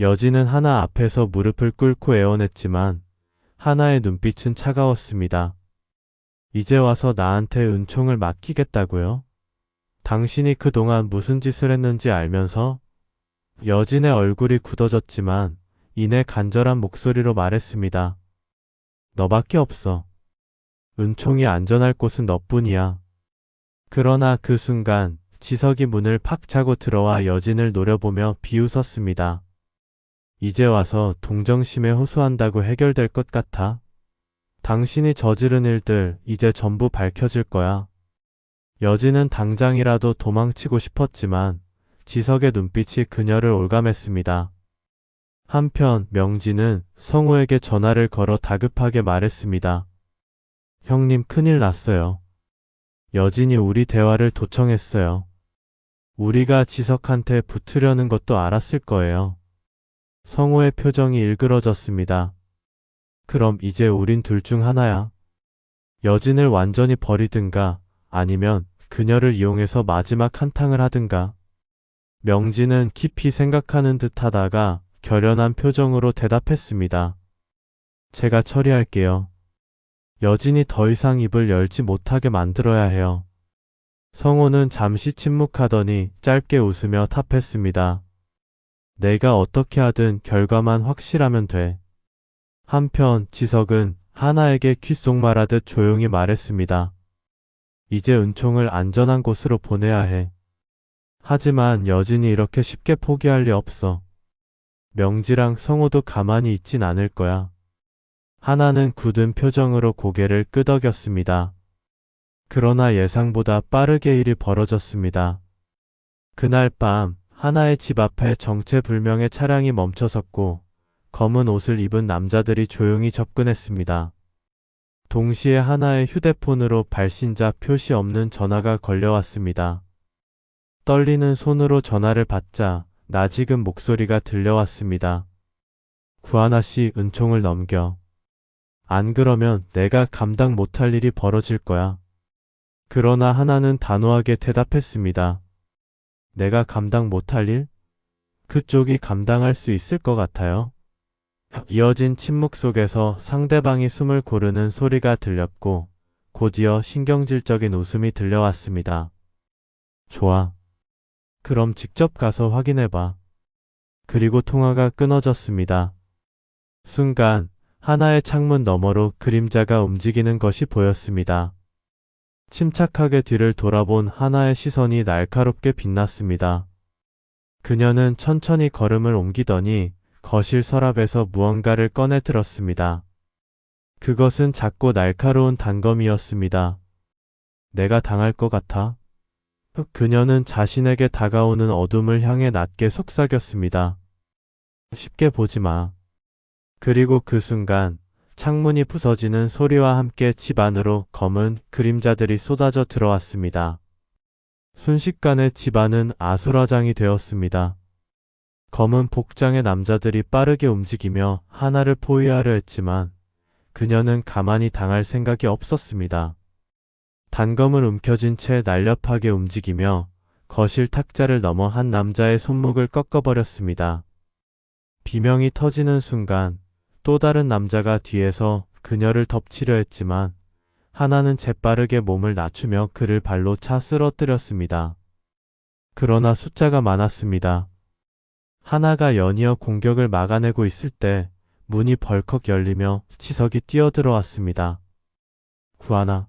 여진은 하나 앞에서 무릎을 꿇고 애원했지만 하나의 눈빛은 차가웠습니다. 이제 와서 나한테 은총을 맡기겠다고요? 당신이 그동안 무슨 짓을 했는지 알면서? 여진의 얼굴이 굳어졌지만 이내 간절한 목소리로 말했습니다. 너밖에 없어. 은총이 안전할 곳은 너뿐이야. 그러나 그 순간 지석이 문을 팍 차고 들어와 여진을 노려보며 비웃었습니다. 이제 와서 동정심에 호소한다고 해결될 것 같아? 당신이 저지른 일들 이제 전부 밝혀질 거야. 여진은 당장이라도 도망치고 싶었지만 지석의 눈빛이 그녀를 올감했습니다. 한편 명진은 성우에게 전화를 걸어 다급하게 말했습니다. 형님, 큰일 났어요. 여진이 우리 대화를 도청했어요. 우리가 지석한테 붙으려는 것도 알았을 거예요. 성우의 표정이 일그러졌습니다. 그럼 이제 우린 둘 중 하나야. 여진을 완전히 버리든가 아니면 그녀를 이용해서 마지막 한탕을 하든가. 명진은 깊이 생각하는 듯 하다가 결연한 표정으로 대답했습니다. 제가 처리할게요. 여진이 더 이상 입을 열지 못하게 만들어야 해요. 성우는 잠시 침묵하더니 짧게 웃으며 답했습니다. 내가 어떻게 하든 결과만 확실하면 돼. 한편 지석은 하나에게 귓속말하듯 조용히 말했습니다. 이제 은총을 안전한 곳으로 보내야 해. 하지만 여진이 이렇게 쉽게 포기할 리 없어. 명지랑 성우도 가만히 있진 않을 거야. 하나는 굳은 표정으로 고개를 끄덕였습니다. 그러나 예상보다 빠르게 일이 벌어졌습니다. 그날 밤 하나의 집 앞에 정체불명의 차량이 멈춰섰고 검은 옷을 입은 남자들이 조용히 접근했습니다. 동시에 하나의 휴대폰으로 발신자 표시 없는 전화가 걸려왔습니다. 떨리는 손으로 전화를 받자 낯익은 목소리가 들려왔습니다. 구하나 씨, 은총을 넘겨. 안 그러면 내가 감당 못할 일이 벌어질 거야. 그러나 하나는 단호하게 대답했습니다. 내가 감당 못할 일? 그쪽이 감당할 수 있을 것 같아요. 이어진 침묵 속에서 상대방이 숨을 고르는 소리가 들렸고 곧이어 신경질적인 웃음이 들려왔습니다. 좋아. 그럼 직접 가서 확인해봐. 그리고 통화가 끊어졌습니다. 순간 하나의 창문 너머로 그림자가 움직이는 것이 보였습니다. 침착하게 뒤를 돌아본 하나의 시선이 날카롭게 빛났습니다. 그녀는 천천히 걸음을 옮기더니 거실 서랍에서 무언가를 꺼내 들었습니다. 그것은 작고 날카로운 단검이었습니다. 내가 당할 것 같아? 그녀는 자신에게 다가오는 어둠을 향해 낮게 속삭였습니다. 쉽게 보지 마. 그리고 그 순간 창문이 부서지는 소리와 함께 집 안으로 검은 그림자들이 쏟아져 들어왔습니다. 순식간에 집 안은 아수라장이 되었습니다. 검은 복장의 남자들이 빠르게 움직이며 하나를 포위하려 했지만 그녀는 가만히 당할 생각이 없었습니다. 단검을 움켜쥔 채 날렵하게 움직이며 거실 탁자를 넘어 한 남자의 손목을 꺾어버렸습니다. 비명이 터지는 순간 또 다른 남자가 뒤에서 그녀를 덮치려 했지만 하나는 재빠르게 몸을 낮추며 그를 발로 차 쓰러뜨렸습니다. 그러나 숫자가 많았습니다. 하나가 연이어 공격을 막아내고 있을 때 문이 벌컥 열리며 지석이 뛰어들어왔습니다. 구하나.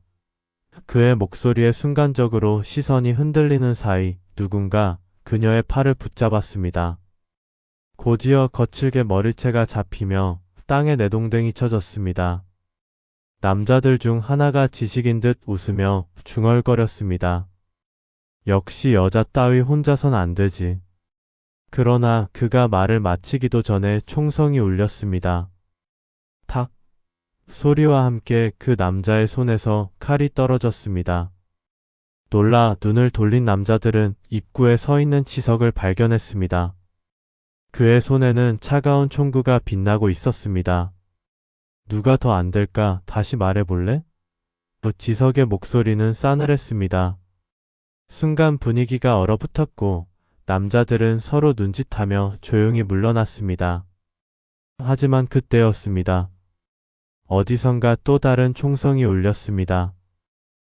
그의 목소리에 순간적으로 시선이 흔들리는 사이 누군가 그녀의 팔을 붙잡았습니다. 곧이어 거칠게 머리채가 잡히며 땅에 내동댕이 쳐졌습니다. 남자들 중 하나가 지식인 듯 웃으며 중얼거렸습니다. 역시 여자 따위 혼자선 안 되지. 그러나 그가 말을 마치기도 전에 총성이 울렸습니다. 탁! 소리와 함께 그 남자의 손에서 칼이 떨어졌습니다. 놀라 눈을 돌린 남자들은 입구에 서 있는 지석을 발견했습니다. 그의 손에는 차가운 총구가 빛나고 있었습니다. 누가 더 안 될까? 다시 말해볼래? 지석의 목소리는 싸늘했습니다. 순간 분위기가 얼어붙었고 남자들은 서로 눈짓하며 조용히 물러났습니다. 하지만 그때였습니다. 어디선가 또 다른 총성이 울렸습니다.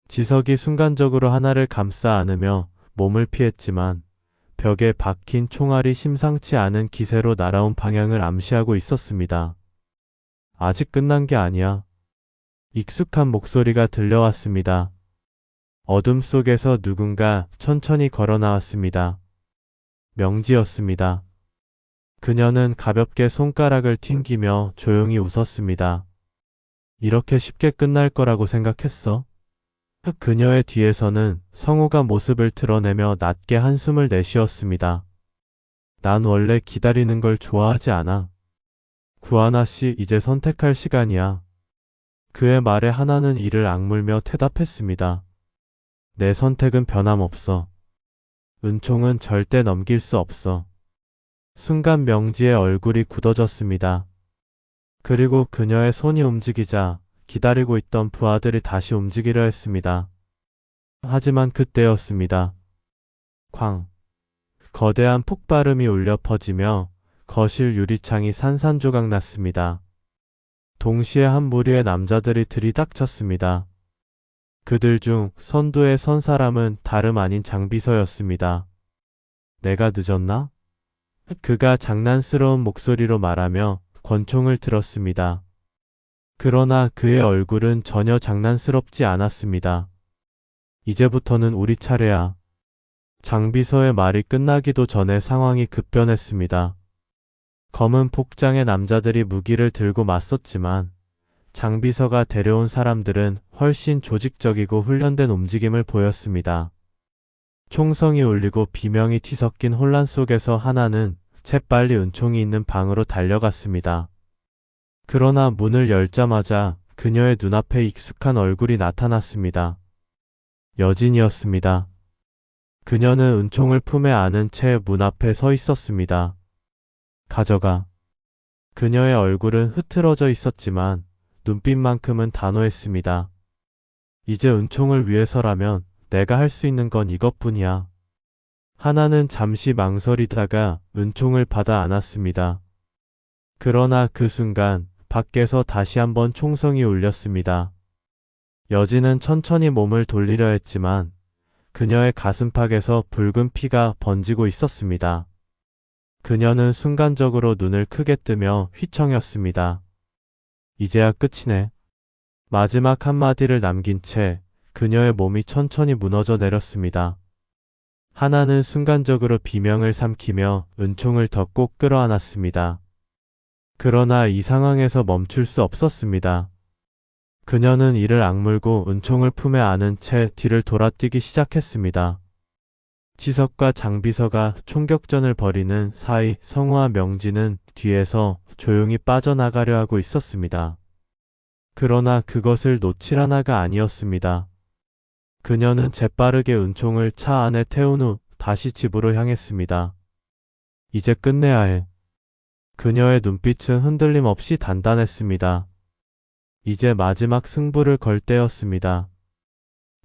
지석이 순간적으로 하나를 감싸 안으며 몸을 피했지만 벽에 박힌 총알이 심상치 않은 기세로 날아온 방향을 암시하고 있었습니다. 아직 끝난 게 아니야. 익숙한 목소리가 들려왔습니다. 어둠 속에서 누군가 천천히 걸어 나왔습니다. 명지였습니다. 그녀는 가볍게 손가락을 튕기며 조용히 웃었습니다. 이렇게 쉽게 끝날 거라고 생각했어? 그녀의 뒤에서는 성우가 모습을 드러내며 낮게 한숨을 내쉬었습니다. 난 원래 기다리는 걸 좋아하지 않아. 구하나 씨, 이제 선택할 시간이야. 그의 말에 하나는 이를 악물며 대답했습니다. 내 선택은 변함없어. 은총은 절대 넘길 수 없어. 순간 명지의 얼굴이 굳어졌습니다. 그리고 그녀의 손이 움직이자 기다리고 있던 부하들이 다시 움직이려 했습니다. 하지만 그때였습니다. 쾅! 거대한 폭발음이 울려 퍼지며 거실 유리창이 산산조각 났습니다. 동시에 한 무리의 남자들이 들이닥쳤습니다. 그들 중 선두에 선 사람은 다름 아닌 장비서였습니다. 내가 늦었나? 그가 장난스러운 목소리로 말하며 권총을 들었습니다. 그러나 그의 얼굴은 전혀 장난스럽지 않았습니다. 이제부터는 우리 차례야. 장비서의 말이 끝나기도 전에 상황이 급변했습니다. 검은 복장의 남자들이 무기를 들고 맞섰지만 장비서가 데려온 사람들은 훨씬 조직적이고 훈련된 움직임을 보였습니다. 총성이 울리고 비명이 뒤섞인 혼란 속에서 하나는 재빨리 은총이 있는 방으로 달려갔습니다. 그러나 문을 열자마자 그녀의 눈앞에 익숙한 얼굴이 나타났습니다. 여진이었습니다. 그녀는 은총을 품에 안은 채 문 앞에 서 있었습니다. 가져가. 그녀의 얼굴은 흐트러져 있었지만 눈빛만큼은 단호했습니다. 이제 은총을 위해서라면 내가 할 수 있는 건 이것뿐이야. 하나는 잠시 망설이다가 은총을 받아 안았습니다. 그러나 그 순간 밖에서 다시 한번 총성이 울렸습니다. 여진은 천천히 몸을 돌리려 했지만 그녀의 가슴팍에서 붉은 피가 번지고 있었습니다. 그녀는 순간적으로 눈을 크게 뜨며 휘청였습니다. 이제야 끝이네. 마지막 한마디를 남긴 채 그녀의 몸이 천천히 무너져 내렸습니다. 하나는 순간적으로 비명을 삼키며 은총을 더 꼭 끌어안았습니다. 그러나 이 상황에서 멈출 수 없었습니다. 그녀는 이를 악물고 은총을 품에 안은 채 뒤를 돌아뛰기 시작했습니다. 지석과 장비서가 총격전을 벌이는 사이 성우와 명지는 뒤에서 조용히 빠져나가려 하고 있었습니다. 그러나 그것을 놓칠 하나가 아니었습니다. 그녀는 재빠르게 은총을 차 안에 태운 후 다시 집으로 향했습니다. 이제 끝내야 해. 그녀의 눈빛은 흔들림 없이 단단했습니다. 이제 마지막 승부를 걸 때였습니다.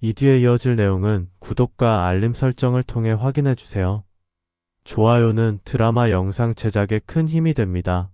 이 뒤에 이어질 내용은 구독과 알림 설정을 통해 확인해 주세요. 좋아요는 드라마 영상 제작에 큰 힘이 됩니다.